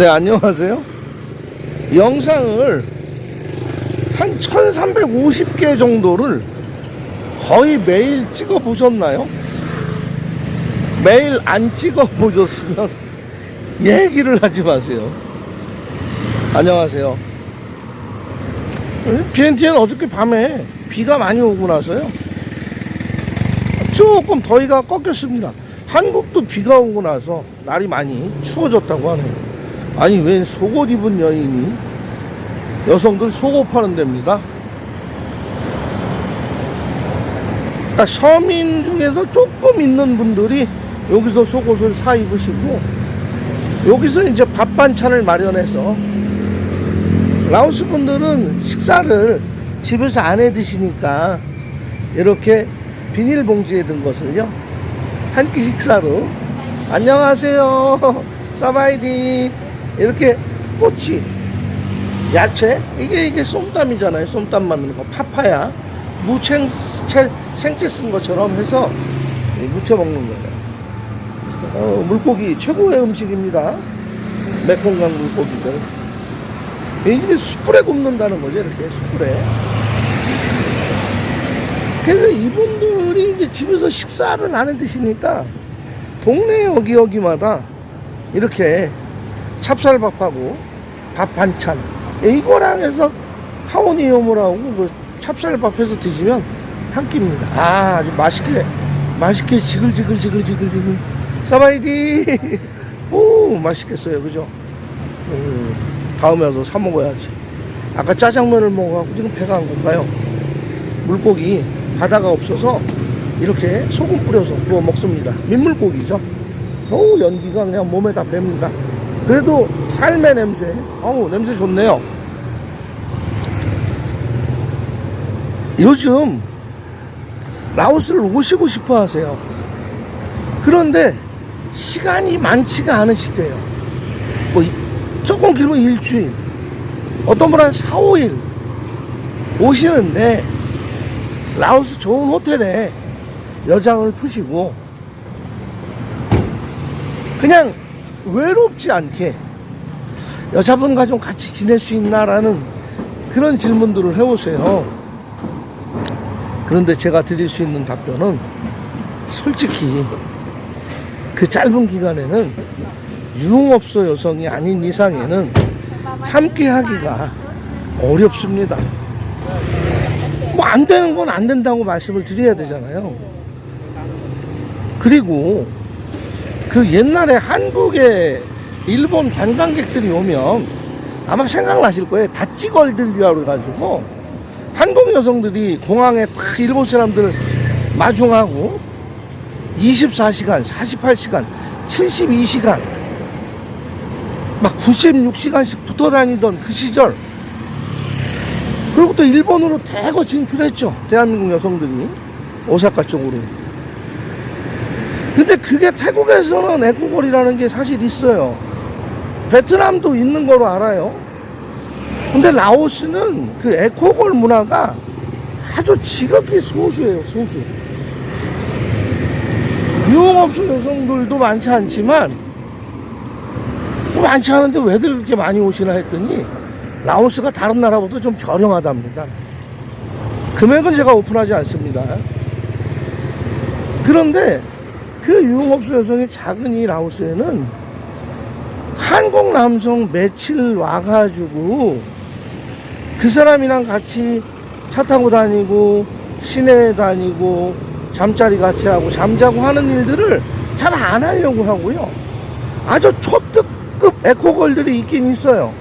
네, 안녕하세요. 영상을 한 1350개 정도를 거의 매일 찍어 보셨나요? 매일 안 찍어 보셨으면 얘기를 하지 마세요. 안녕하세요. BNT는 어저께 밤에 비가 많이 오고 나서요, 조금 더위가 꺾였습니다. 한국도 비가 오고 나서 날이 많이 추워졌다고 하네요. 아니, 왜 속옷 입은 여인이, 여성들 속옷 파는 데입니다. 그러니까 서민 중에서 조금 있는 분들이 여기서 속옷을 사 입으시고, 여기서 이제 밥 반찬을 마련해서, 라오스 분들은 식사를 집에서 안 해 드시니까 이렇게 비닐봉지에 든 것을요, 한 끼 식사로, 안녕하세요, 사바이디, 이렇게 꼬치, 야채, 이게 쏨땀이잖아요. 쏨땀 만드는 거, 파파야, 생채 쓴 것처럼 해서 무쳐 먹는 거예요. 물고기 최고의 음식입니다. 메콩강 물고기들. 이게 숯불에 굽는다는 거죠. 이렇게 숯불에. 그래서 이분들이 이제 집에서 식사를 안 해 드시니까 동네 여기마다 이렇게 찹쌀밥하고 밥 반찬, 이거랑 해서 카오니오무라고 그 찹쌀밥 해서 드시면 한 끼입니다. 아주 맛있게 지글지글 사바이디. 오, 맛있겠어요, 그죠? 다음에 와서 사 먹어야지. 아까 짜장면을 먹어갖고 지금 배가 안 고파요. 물고기 바다가 없어서 이렇게 소금 뿌려서 구워 먹습니다. 민물고기죠. 어우, 연기가 그냥 몸에 다 뱄니다. 그래도 삶의 냄새, 어우, 냄새 좋네요. 요즘 라오스를 오시고 싶어 하세요. 그런데 시간이 많지가 않으시대요. 뭐 조금 길면 일주일, 어떤 분은 4, 5일 오시는데, 라오스 좋은 호텔에 여장을 푸시고 그냥 외롭지 않게 여자분과 좀 같이 지낼 수 있나라는 그런 질문들을 해오세요. 그런데 제가 드릴 수 있는 답변은, 솔직히 그 짧은 기간에는 유흥업소 여성이 아닌 이상에는 함께 하기가 어렵습니다. 뭐 안 되는 건 안 된다고 말씀을 드려야 되잖아요. 그리고 그 옛날에 한국에 일본 관광객들이 오면 아마 생각나실 거예요. 다찌걸들이라고 해가지고 한국 여성들이 공항에 다 일본 사람들 마중하고 24시간, 48시간, 72시간, 막 96시간씩 붙어 다니던 그 시절. 그리고 또 일본으로 대거 진출했죠, 대한민국 여성들이 오사카 쪽으로. 근데 그게 태국에서는 에코걸이라는 게 사실 있어요. 베트남도 있는 거로 알아요. 근데 라오스는 그 에코걸 문화가 아주 지극히 소수예요, 소수. 유흥업소 여성들도 많지 않지만, 많지 않은데 왜들 그렇게 많이 오시나 했더니, 라오스가 다른 나라보다 좀 저렴하답니다. 금액은 제가 오픈하지 않습니다. 그런데 그 유흥업소 여성이 작은 이 라오스에는 한국 남성 며칠 와가지고 그 사람이랑 같이 차 타고 다니고 시내에 다니고 잠자리 같이 하고 잠자고 하는 일들을 잘 안 하려고 하고요. 아주 초특급 에코걸들이 있긴 있어요.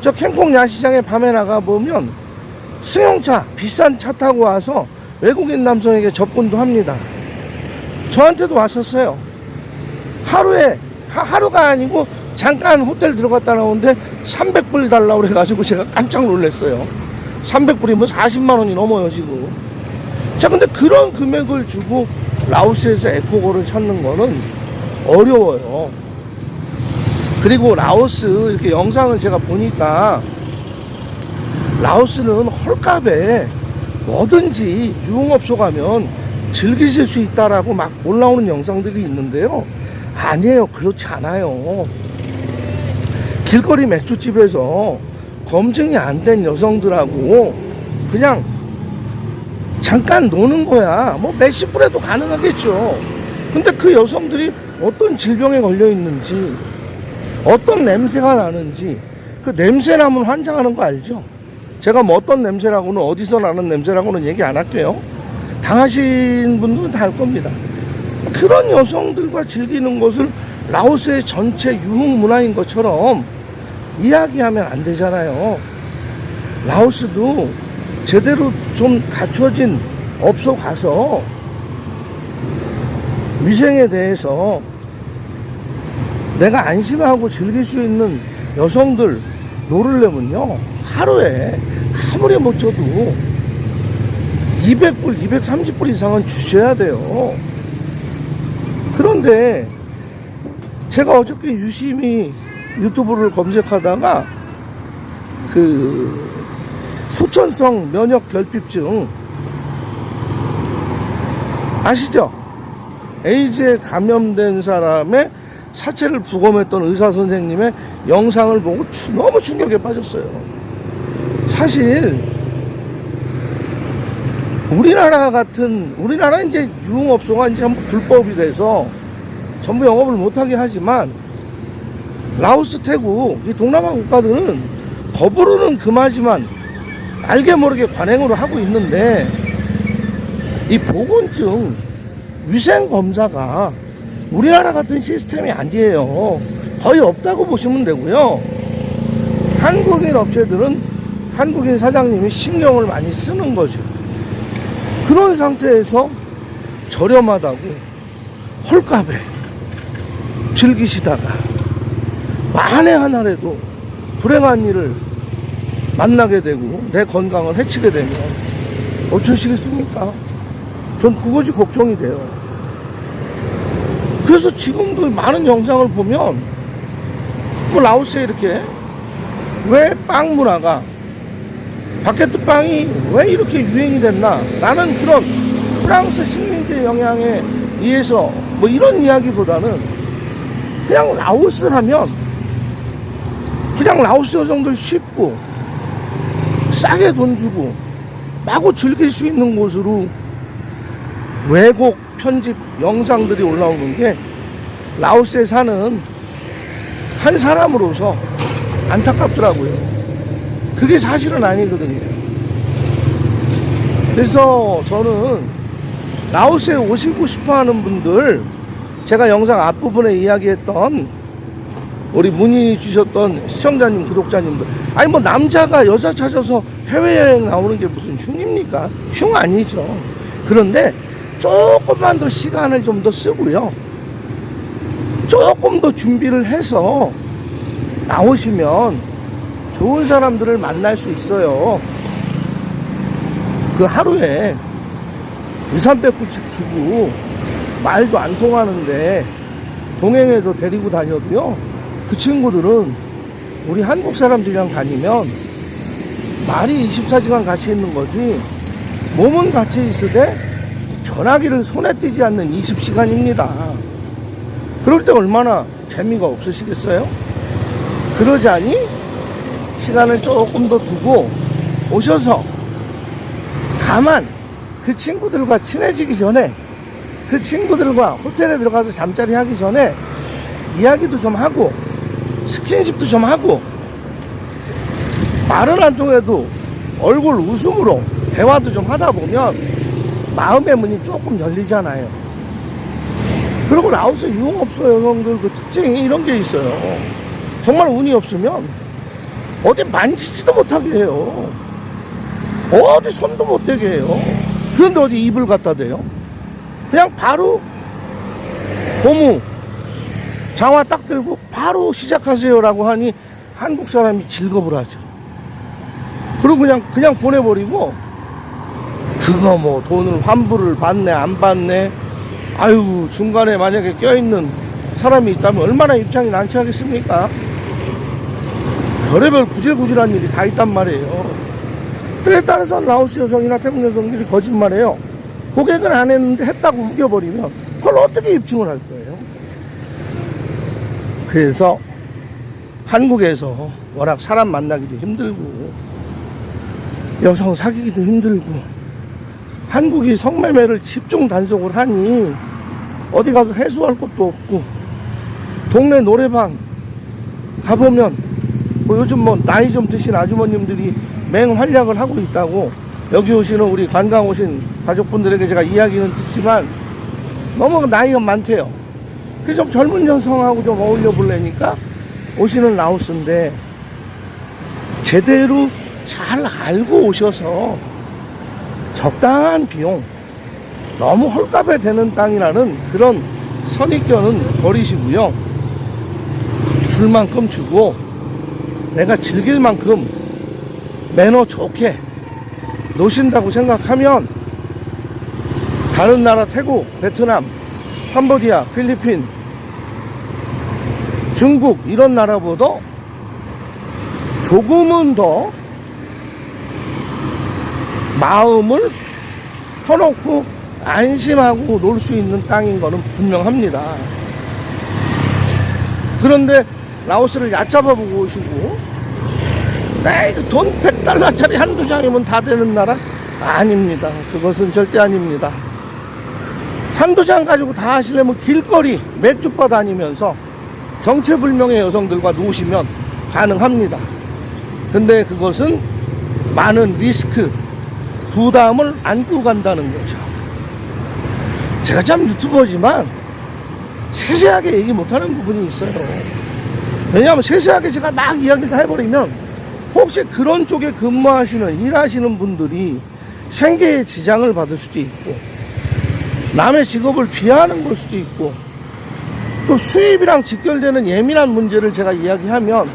저 캔콩 야시장에 밤에 나가보면 승용차, 비싼 차 타고 와서 외국인 남성에게 접근도 합니다. 저한테도 왔었어요. 하루가 아니고 잠깐 호텔 들어갔다 나오는데 300불 달라고 그래가지고 제가 깜짝 놀랐어요. 300불이면 40만원이 넘어요, 지금. 자, 근데 그런 금액을 주고 라오스에서 에코걸을 찾는 거는 어려워요. 그리고 라오스 이렇게 영상을 제가 보니까, 라오스는 헐값에 뭐든지 유흥업소 가면 즐기실 수 있다라고 막 올라오는 영상들이 있는데요. 아니에요. 그렇지 않아요. 길거리 맥주집에서 검증이 안 된 여성들하고 그냥 잠깐 노는 거야. 뭐 몇십 불에도 가능하겠죠. 근데 그 여성들이 어떤 질병에 걸려 있는지, 어떤 냄새가 나는지, 그 냄새 나면 환장하는 거 알죠? 제가 뭐 어떤 냄새라고는, 어디서 나는 냄새라고는 얘기 안 할게요. 당하신 분들은 다 알 겁니다. 그런 여성들과 즐기는 것을 라오스의 전체 유흥 문화인 것처럼 이야기하면 안 되잖아요. 라오스도 제대로 좀 갖춰진 업소 가서 위생에 대해서 내가 안심하고 즐길 수 있는 여성들 노르려면요, 하루에 아무리 못 줘도 200불, 230불 이상은 주셔야 돼요. 그런데 제가 어저께 유심히 유튜브를 검색하다가 그 소천성 면역 결핍증 아시죠? 에이즈에 감염된 사람의 사체를 부검했던 의사 선생님의 영상을 보고 너무 충격에 빠졌어요. 사실 우리나라 이제 유흥업소가 이제 한번 불법이 돼서 전부 영업을 못하게 하지만 라오스, 태국, 이 동남아 국가들은 거부로는 금하지만 알게 모르게 관행으로 하고 있는데, 이 보건증 위생검사가 우리나라 같은 시스템이 아니에요. 거의 없다고 보시면 되고요. 한국인 업체들은 한국인 사장님이 신경을 많이 쓰는 거죠. 그런 상태에서 저렴하다고 헐값에 즐기시다가 만에 하나라도 불행한 일을 만나게 되고 내 건강을 해치게 되면 어쩌시겠습니까? 전 그것이 걱정이 돼요. 그래서 지금도 많은 영상을 보면 뭐 라오스에 이렇게 왜 빵 문화가, 바게트 빵이 왜 이렇게 유행이 됐나, 나는 그런 프랑스 식민지 영향에 의해서 뭐 이런 이야기보다는 그냥 라오스 하면 그냥 라오스 여성들 쉽고 싸게 돈 주고 마구 즐길 수 있는 곳으로 왜곡 편집 영상들이 올라오는 게 라오스에 사는 한 사람으로서 안타깝더라고요. 그게 사실은 아니거든요. 그래서 저는 라오스에 오시고 싶어 하는 분들, 제가 영상 앞부분에 이야기했던 우리 문의 주셨던 시청자님, 구독자님들, 아니 뭐 남자가 여자 찾아서 해외여행 나오는 게 무슨 흉입니까? 흉 아니죠. 그런데 조금만 더 시간을 좀 더 쓰고요, 조금 더 준비를 해서 나오시면 좋은 사람들을 만날 수 있어요. 그 하루에 2, 300불씩 주고 말도 안 통하는데 동행해서 데리고 다녀도요, 그 친구들은 우리 한국 사람들이랑 다니면 말이 24시간 같이 있는 거지, 몸은 같이 있으되 전화기를 손에 띄지 않는 20시간입니다. 그럴 때 얼마나 재미가 없으시겠어요? 그러자니 시간을 조금 더 두고 오셔서 다만 그 친구들과 친해지기 전에, 그 친구들과 호텔에 들어가서 잠자리 하기 전에 이야기도 좀 하고 스킨십도 좀 하고, 말은 안 통해도 얼굴 웃음으로 대화도 좀 하다 보면 마음의 문이 조금 열리잖아요. 그리고 라오스 유흥업소 여성들 그 특징이 이런 게 있어요. 정말 운이 없으면 어디 만지지도 못하게 해요. 어디 손도 못 대게 해요. 그런데 어디 입을 갖다 대요? 그냥 바로 고무 장화 딱 들고 바로 시작하세요라고 하니 한국 사람이 즐겁을 하죠. 그리고 그냥 보내버리고, 그거 뭐 돈을 환불을 받네 안 받네, 아유 중간에 만약에 껴있는 사람이 있다면 얼마나 입장이 난처하겠습니까? 별의별 구질구질한 일이 다 있단 말이에요. 그에 따라서 라오스 여성이나 태국 여성들이 거짓말해요. 고객은 안 했는데 했다고 우겨버리면 그걸 어떻게 입증을 할 거예요? 그래서 한국에서 워낙 사람 만나기도 힘들고 여성 사귀기도 힘들고 한국이 성매매를 집중 단속을 하니 어디 가서 해소할 것도 없고 동네 노래방 가보면 뭐 요즘 뭐 나이 좀 드신 아주머님들이 맹활약을 하고 있다고 여기 오시는 우리 관광 오신 가족분들에게 제가 이야기는 듣지만 너무 나이가 많대요. 그래서 좀 젊은 여성하고 좀 어울려 보려니까 오시는 라오스인데 제대로 잘 알고 오셔서 적당한 비용, 너무 헐값에 되는 땅이라는 그런 선입견은 버리시고요. 줄 만큼 주고 내가 즐길 만큼 매너 좋게 노신다고 생각하면 다른 나라 태국, 베트남, 캄보디아, 필리핀, 중국 이런 나라보다 조금은 더 마음을 터놓고 안심하고 놀 수 있는 땅인 거는 분명합니다. 그런데 라오스를 얕잡아 보고 오시고 돈 100달러짜리 한두 장이면 다 되는 나라? 아닙니다. 그것은 절대 아닙니다. 한두 장 가지고 다 하시려면 길거리 맥주바 다니면서 정체불명의 여성들과 노시면 가능합니다. 근데 그것은 많은 리스크, 부담을 안고 간다는 거죠. 제가 참 유튜버지만 세세하게 얘기 못하는 부분이 있어요. 왜냐하면 세세하게 제가 막 이야기를 다 해버리면 혹시 그런 쪽에 근무하시는 일하시는 분들이 생계에 지장을 받을 수도 있고 남의 직업을 비하하는 걸 수도 있고 또 수입이랑 직결되는 예민한 문제를 제가 이야기하면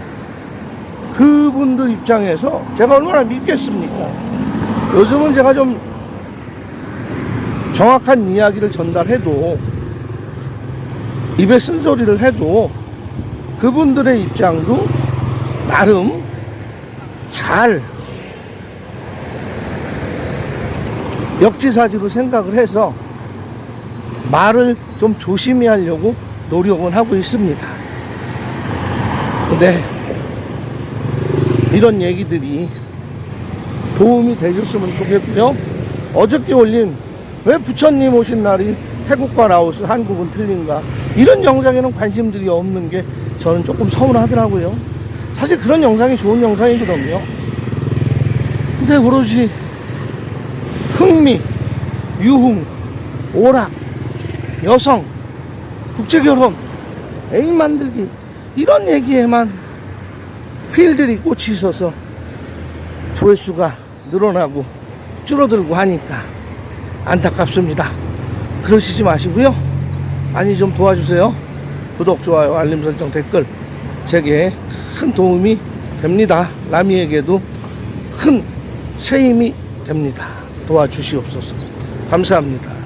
그분들 입장에서 제가 얼마나 믿겠습니까? 요즘은 제가 좀 정확한 이야기를 전달해도 입에 쓴소리를 해도 그분들의 입장도 나름 잘 역지사지로 생각을 해서 말을 좀 조심히 하려고 노력은 하고 있습니다. 근데 이런 얘기들이 도움이 되셨으면 좋겠고요. 어저께 올린 왜 부처님 오신 날이 태국과 라오스, 한국은 틀린가 이런 영상에는 관심들이 없는 게 저는 조금 서운하더라고요. 사실 그런 영상이 좋은 영상이거든요. 근데 오로지 흥미, 유흥, 오락, 여성, 국제결혼, 애인 만들기 이런 얘기에만 필들이 꽂히 있어서 조회수가 늘어나고 줄어들고 하니까 안타깝습니다. 그러시지 마시고요. 많이 좀 도와주세요. 구독, 좋아요, 알림 설정, 댓글 제게 큰 도움이 됩니다. 남이에게도 큰 새 힘이 됩니다. 도와주시옵소서. 감사합니다.